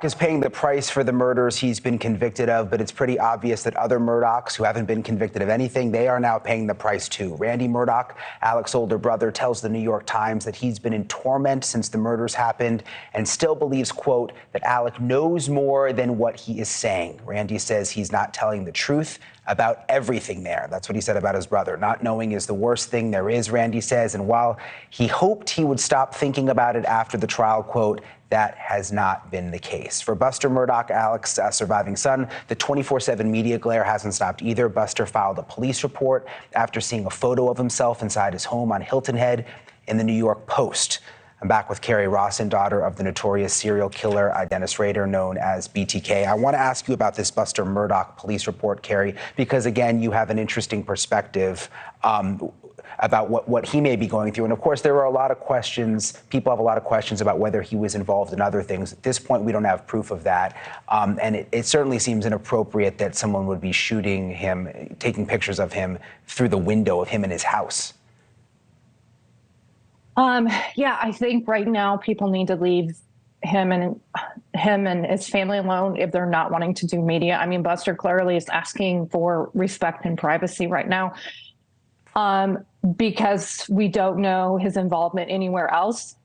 Is paying the price for the murders he's been convicted of, but it's pretty obvious that other Murdaughs who haven't been convicted of anything, they are now paying the price too. Randy Murdaugh, Alex's older brother, tells the New York Times that he's been in torment since the murders happened and still believes, quote, that Alex knows more than what he is saying. Randy says he's not telling the truth about everything there. That's what he said about his brother. Not knowing is the worst thing there is, Randy says. And while he hoped he would stop thinking about it after the trial, quote, that has not been the case. For Buster Murdaugh, Alex's surviving son, the 24/7 media glare hasn't stopped either. Buster filed a police report after seeing a photo of himself inside his home on Hilton Head in the New York Post. I'm back with Kerri Rawson, daughter of the notorious serial killer Dennis Rader, known as BTK. I want to ask you about this Buster Murdaugh police report, Kerri, because, again, you have an interesting perspective about what he may be going through. And, of course, there are a lot of questions. People have a lot of questions about whether he was involved in other things. At this point, we don't have proof of that. And it certainly seems inappropriate that someone would be shooting him, taking pictures of him through the window of him in his house. Yeah, I think right now people need to leave him and his family alone if they're not wanting to do media. I mean, Buster clearly is asking for respect and privacy right now, because we don't know his involvement anywhere else.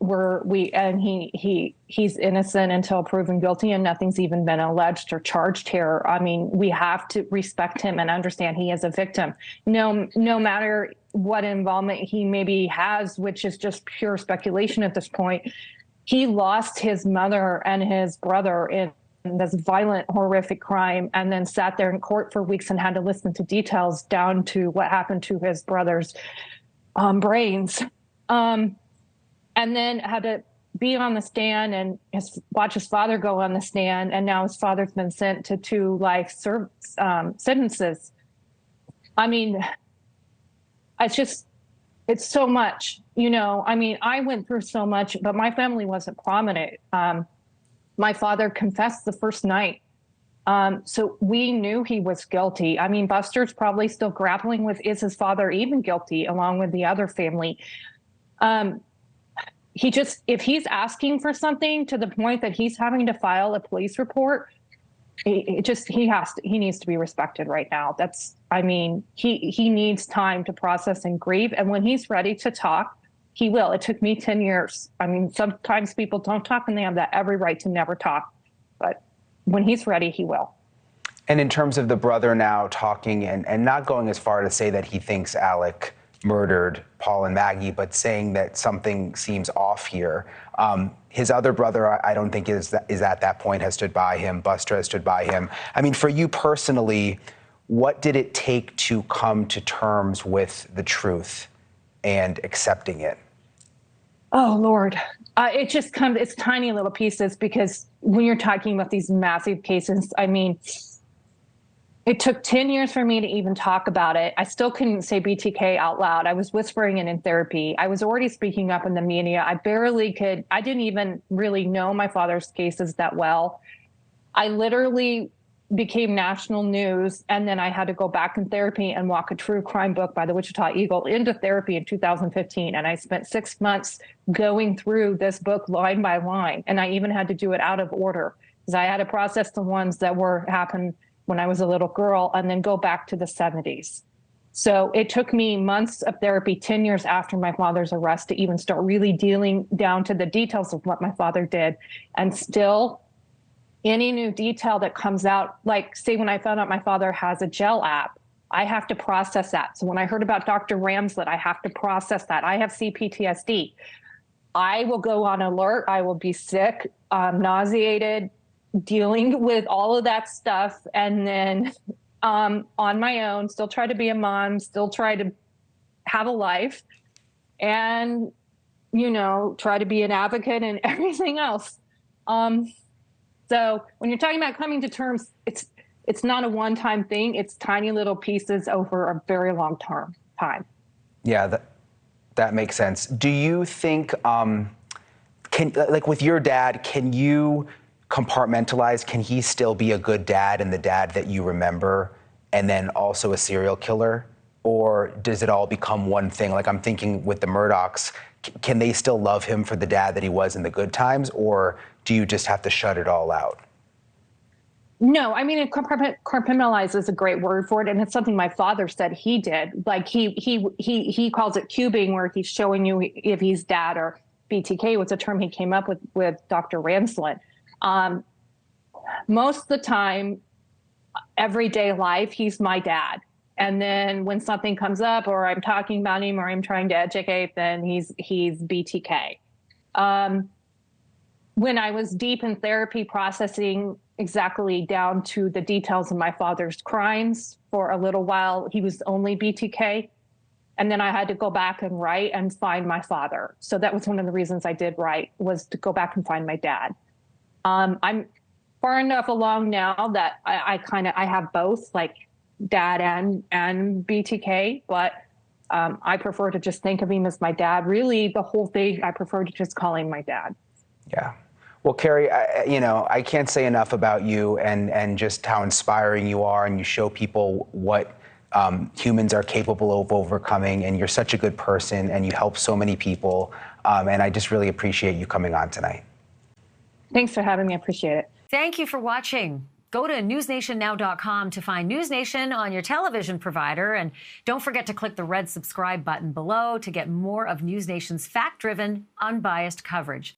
He's innocent until proven guilty, and nothing's even been alleged or charged here. I mean, we have to respect him and understand he is a victim. No matter what involvement he maybe has, which is just pure speculation at this point, he lost his mother and his brother in this violent, horrific crime, and then sat there in court for weeks and had to listen to details down to what happened to his brother's brains, and then had to be on the stand and watch his father go on the stand, and now his father's been sent to 2 life sentences. I mean, it's so much, you know. I mean, I went through so much, but my family wasn't prominent. My father confessed the first night. So we knew he was guilty. I mean, Buster's probably still grappling with, is his father even guilty, along with the other family? If he's asking for something to the point that he's having to file a police report, he needs to be respected right now. He needs time to process and grieve. And when he's ready to talk, he will. It took me 10 years. I mean, sometimes people don't talk and they have that every right to never talk. But when he's ready, he will. And in terms of the brother now talking and not going as far to say that he thinks Alec murdered Paul and Maggie, but saying that something seems off here. His other brother, I don't think is at that point, has stood by him. Buster has stood by him. I mean, for you personally, what did it take to come to terms with the truth and accepting it? Oh, Lord. It's tiny little pieces, because when you're talking about these massive cases, I mean, it took 10 years for me to even talk about it. I still couldn't say BTK out loud. I was whispering it in therapy. I was already speaking up in the media. I didn't even really know my father's cases that well. I literally became national news, and then I had to go back in therapy and walk a true crime book by the Wichita Eagle into therapy in 2015. And I spent 6 months going through this book line by line, and I even had to do it out of order, because I had to process the ones that happened when I was a little girl and then go back to the 70s. So it took me months of therapy, 10 years after my father's arrest, to even start really dealing down to the details of what my father did. And still, any new detail that comes out, like, say, when I found out my father has a gel app, I have to process that. So when I heard about Dr. Ramslet, I have to process that. I have CPTSD. I will go on alert. I will be sick, nauseated, dealing with all of that stuff. And then on my own, still try to be a mom, still try to have a life, and, you know, try to be an advocate and everything else. So when you're talking about coming to terms, it's not a one-time thing. It's tiny little pieces over a very long time. Yeah, that makes sense. Do you think, like with your dad, can you compartmentalize? Can he still be a good dad and the dad that you remember, and then also a serial killer? Or does it all become one thing? Like, I'm thinking with the Murdaughs, can they still love him for the dad that he was in the good times? Or do you just have to shut it all out? No, I mean, compartmentalize is a great word for it, and it's something my father said he did. Like he calls it cubing, where he's showing you if he's dad or BTK was a term he came up with Dr. Ransland. Most of the time, everyday life, he's my dad. And then when something comes up, or I'm talking about him, or I'm trying to educate, then he's BTK. When I was deep in therapy, processing exactly down to the details of my father's crimes, for a little while, he was only BTK. And then I had to go back and write and find my father. So that was one of the reasons I did write, was to go back and find my dad. I'm far enough along now that I have both, like dad and BTK, but I prefer to just think of him as my dad. Really, the whole thing, I prefer to just call him my dad. Yeah. Well, Kerri, I can't say enough about you and just how inspiring you are, and you show people what humans are capable of overcoming, and you're such a good person, and you help so many people, and I just really appreciate you coming on tonight. Thanks for having me. I appreciate it. Thank you for watching. Go to newsnationnow.com to find NewsNation on your television provider, and don't forget to click the red subscribe button below to get more of NewsNation's fact-driven, unbiased coverage.